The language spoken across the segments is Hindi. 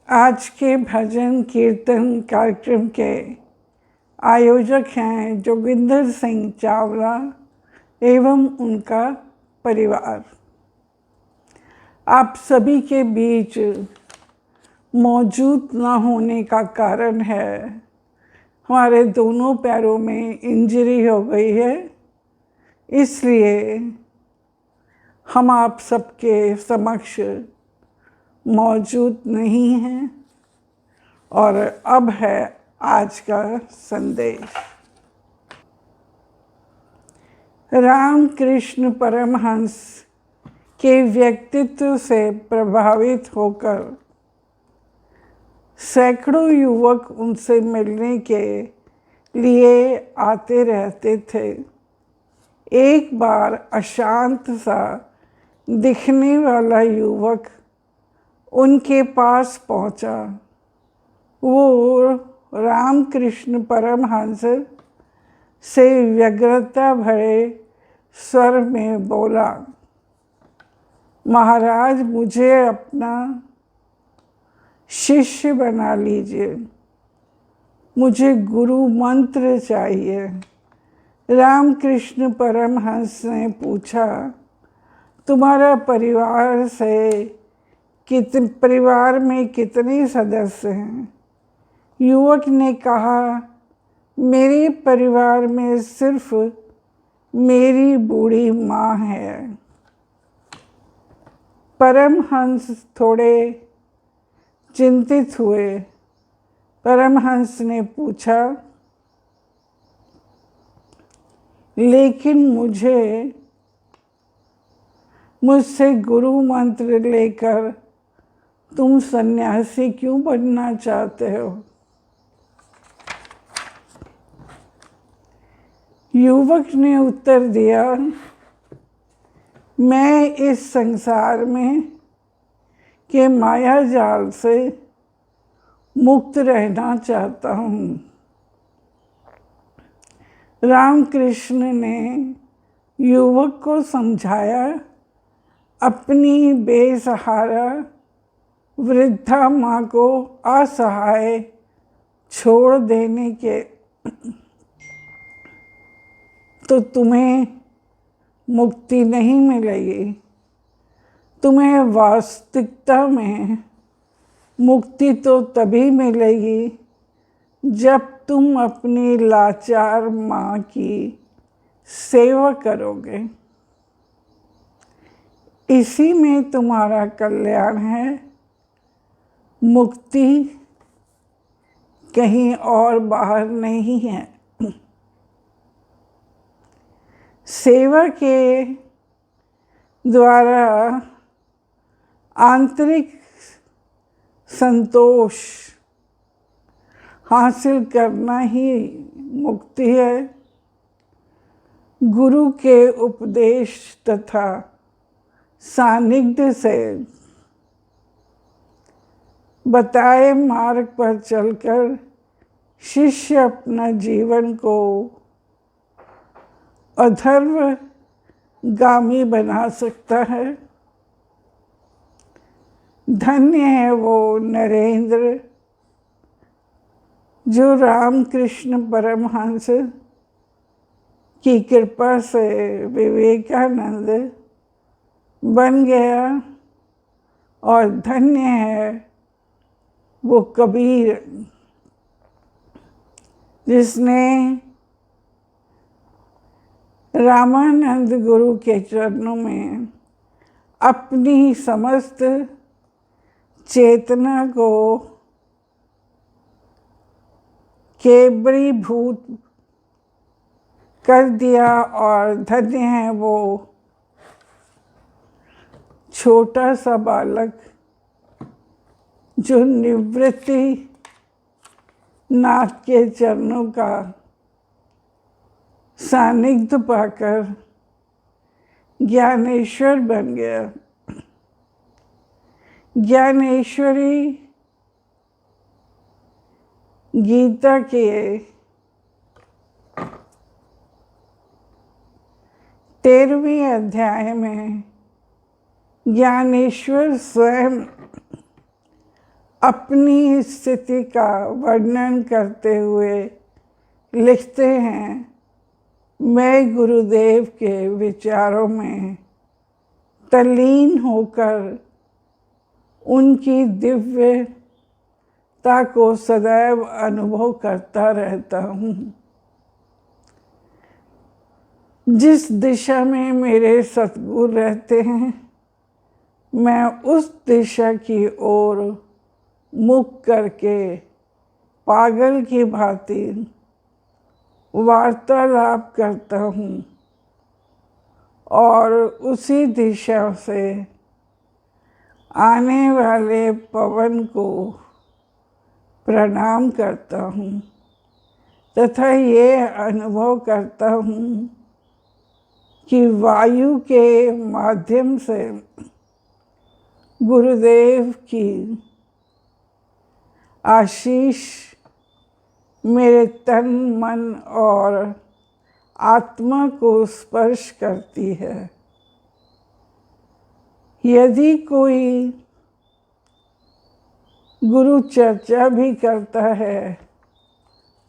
आज के भजन कीर्तन कार्यक्रम के आयोजक हैं जोगिंदर सिंह चावला एवं उनका परिवार। आप सभी के बीच मौजूद न होने का कारण है हमारे दोनों पैरों में इंजरी हो गई है, इसलिए हम आप सबके समक्ष मौजूद नहीं हैं। और अब है आज का संदेश। रामकृष्ण परमहंस के व्यक्तित्व से प्रभावित होकर सैकड़ों युवक उनसे मिलने के लिए आते रहते थे। एक बार अशांत सा दिखने वाला युवक उनके पास पहुंचा। वो रामकृष्ण परमहंस से व्यग्रता भरे स्वर में बोला, महाराज मुझे अपना शिष्य बना लीजिए, मुझे गुरु मंत्र चाहिए। रामकृष्ण परमहंस ने पूछा, तुम्हारा परिवार में कितने सदस्य हैं? युवक ने कहा, मेरे परिवार में सिर्फ मेरी बूढ़ी माँ है। परमहंस थोड़े चिंतित हुए। परमहंस ने पूछा, लेकिन मुझसे गुरु मंत्र लेकर तुम सन्यासी क्यों बनना चाहते हो? युवक ने उत्तर दिया, मैं इस संसार में के माया जाल से मुक्त रहना चाहता हूँ। रामकृष्ण ने युवक को समझाया, अपनी बेसहारा वृद्धा माँ को असहाय छोड़ देने के तो तुम्हें मुक्ति नहीं मिलेगी। तुम्हें वास्तविकता में मुक्ति तो तभी मिलेगी जब तुम अपनी लाचार माँ की सेवा करोगे। इसी में तुम्हारा कल्याण है। मुक्ति कहीं और बाहर नहीं है। सेवा के द्वारा आंतरिक संतोष हासिल करना ही मुक्ति है। गुरु के उपदेश तथा सानिध्य से बताए मार्ग पर चलकर शिष्य अपना जीवन को अधर्वगामी बना सकता है। धन्य है वो नरेंद्र जो रामकृष्ण परमहंस की कृपा से विवेकानंद बन गया, और धन्य है वो कबीर जिसने रामानंद गुरु के चरणों में अपनी समस्त चेतना को केंद्रीभूत कर दिया। और धन्य है वो छोटा सा बालक जो निवृत्ति नाथ के चरणों का सानिध्य पाकर ज्ञानेश्वर बन गया। ज्ञानेश्वरी गीता के 13वें अध्याय में ज्ञानेश्वर स्वयं अपनी स्थिति का वर्णन करते हुए लिखते हैं, मैं गुरुदेव के विचारों में तल्लीन होकर उनकी दिव्यता को सदैव अनुभव करता रहता हूँ। जिस दिशा में मेरे सद्गुरु रहते हैं, मैं उस दिशा की ओर मुख करके पागल की भांति वार्तालाप करता हूँ और उसी दिशा से आने वाले पवन को प्रणाम करता हूँ तथा ये अनुभव करता हूँ कि वायु के माध्यम से गुरुदेव की आशीष मेरे तन, मन और आत्मा को स्पर्श करती है। यदि कोई गुरु चर्चा भी करता है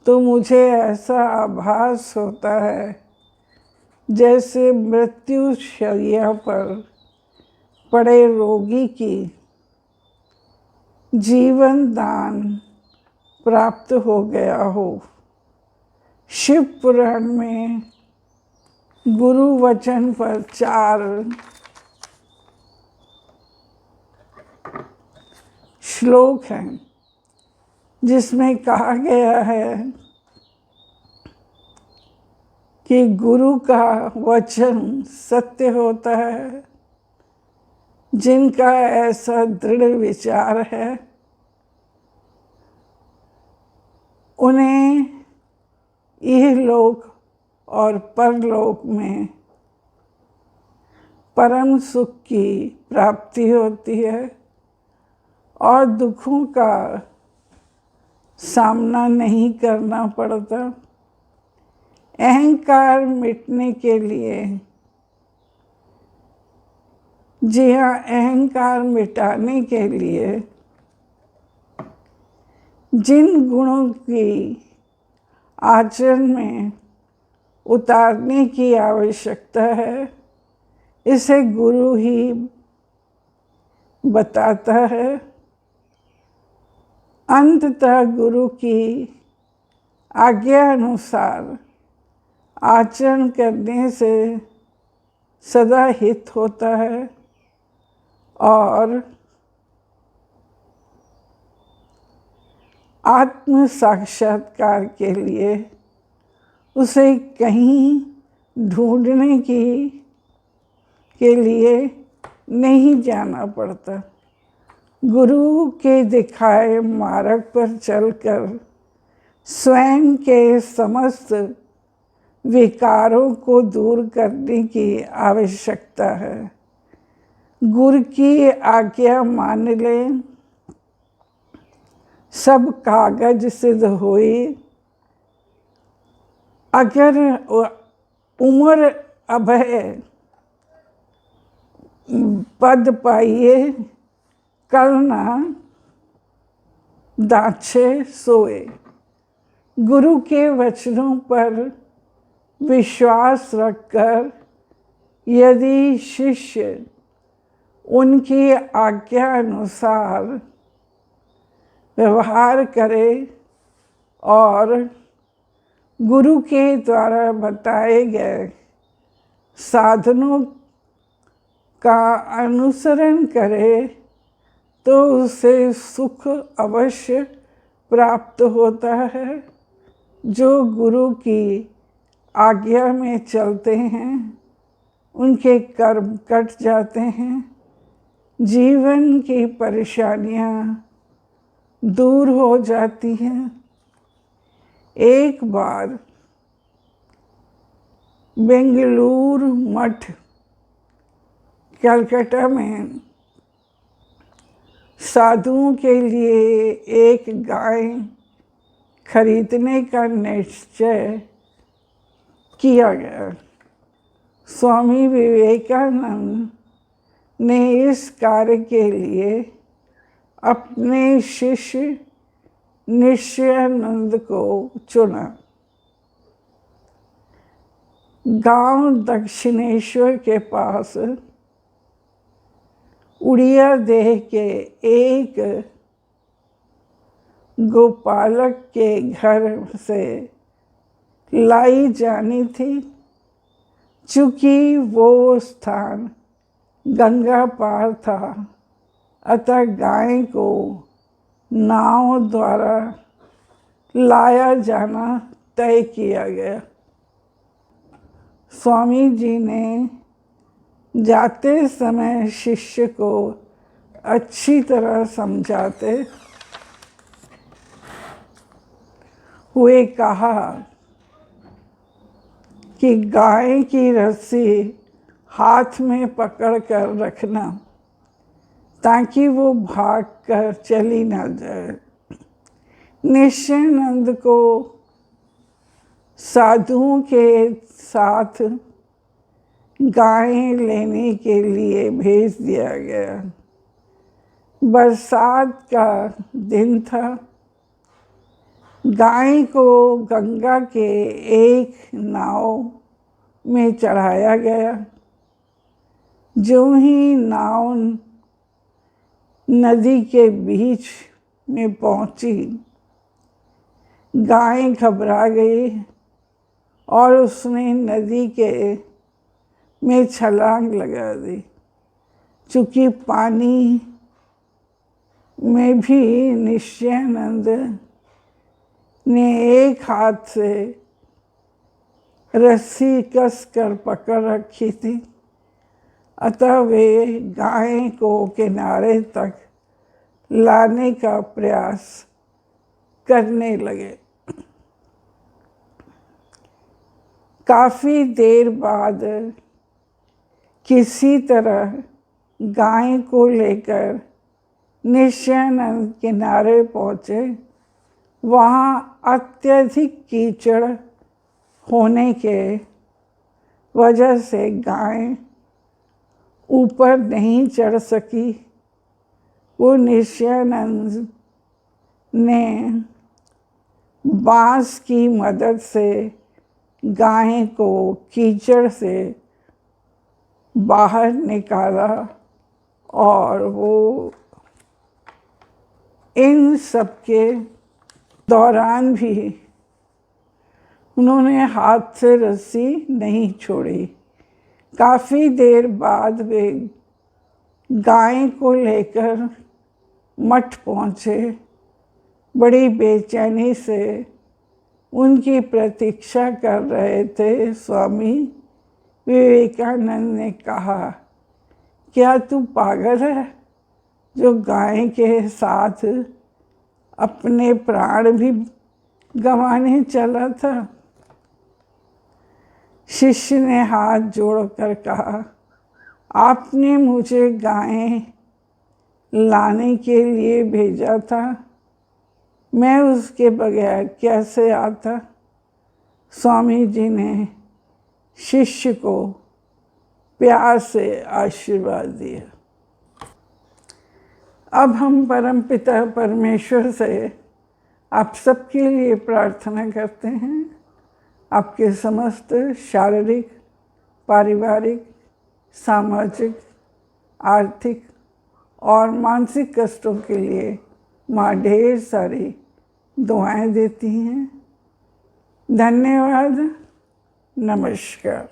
तो मुझे ऐसा आभास होता है जैसे मृत्यु शैया पर पड़े रोगी की जीवन दान प्राप्त हो गया हो। शिव पुराण में गुरु वचन पर 4 श्लोक हैं, जिसमें कहा गया है कि गुरु का वचन सत्य होता है। जिनका ऐसा दृढ़ विचार है उन्हें इहलोक और परलोक में परम सुख की प्राप्ति होती है और दुखों का सामना नहीं करना पड़ता। अहंकार मिटने के लिए, जी हाँ, अहंकार मिटाने के लिए जिन गुणों की आचरण में उतारने की आवश्यकता है, इसे गुरु ही बताता है। अंततः गुरु की आज्ञा अनुसार आचरण करने से सदा हित होता है और आत्म साक्षात्कार के लिए उसे कहीं ढूंढने के लिए नहीं जाना पड़ता। गुरु के दिखाए मार्ग पर चलकर स्वयं के समस्त विकारों को दूर करने की आवश्यकता है। गुरु की आज्ञा मान लें, सब कागज सिद्ध हुई। अगर उम्र अभय पद पाइए, कल ना दाछे सोए। गुरु के वचनों पर विश्वास रखकर यदि शिष्य उनकी आज्ञा अनुसार व्यवहार करे और गुरु के द्वारा बताए गए साधनों का अनुसरण करे, तो उसे सुख अवश्य प्राप्त होता है। जो गुरु की आज्ञा में चलते हैं उनके कर्म कट जाते हैं, जीवन की परेशानियां दूर हो जाती हैं। एक बार बेंगलुरु मठ कलकत्ता में साधुओं के लिए एक गाय खरीदने का निश्चय किया गया। स्वामी विवेकानंद ने इस कार्य के लिए अपने शिष्य निश्चयानंद को चुना। गांव दक्षिणेश्वर के पास उड़िया देह के एक गोपालक के घर से लाई जानी थी। चूँकि वो स्थान गंगा पार था, अतः गाय को नाव द्वारा लाया जाना तय किया गया। स्वामी जी ने जाते समय शिष्य को अच्छी तरह समझाते हुए कहा कि गाय की रस्सी हाथ में पकड़ कर रखना, ताकि वो भाग कर चली न जाए। निश्चयानंद को साधुओं के साथ गायें लेने के लिए भेज दिया गया। बरसात का दिन था। गाय को गंगा के एक नाव में चढ़ाया गया। जो ही नाव नदी के बीच में पहुंची, गाय घबरा गई और उसने नदी के में छलांग लगा दी। चूँकि पानी में भी निश्चयानंद ने एक हाथ से रस्सी कस कर पकड़ रखी थी, अतः वे गाय को किनारे तक लाने का प्रयास करने लगे। काफ़ी देर बाद किसी तरह गाय को लेकर निश्चयानंद किनारे पहुँचे। वहाँ अत्यधिक कीचड़ होने के वजह से गाय ऊपर नहीं चढ़ सकी। वो निश्चयानंद ने बांस की मदद से गाय को कीचड़ से बाहर निकाला और वो इन सब के दौरान भी उन्होंने हाथ से रस्सी नहीं छोड़ी। काफ़ी देर बाद वे गाय को लेकर मठ पहुँचे। बड़ी बेचैनी से उनकी प्रतीक्षा कर रहे थे। स्वामी विवेकानंद ने कहा, क्या तू पागल है जो गाय के साथ अपने प्राण भी गंवाने चला था? शिष्य ने हाथ जोड़कर कहा, आपने मुझे गाय लाने के लिए भेजा था, मैं उसके बगैर कैसे आता? स्वामी जी ने शिष्य को प्यार से आशीर्वाद दिया। अब हम परमपिता परमेश्वर से आप सबके लिए प्रार्थना करते हैं। आपके समस्त शारीरिक, पारिवारिक, सामाजिक, आर्थिक और मानसिक कष्टों के लिए माँ ढेर सारी दुआएं देती हैं। धन्यवाद। नमस्कार।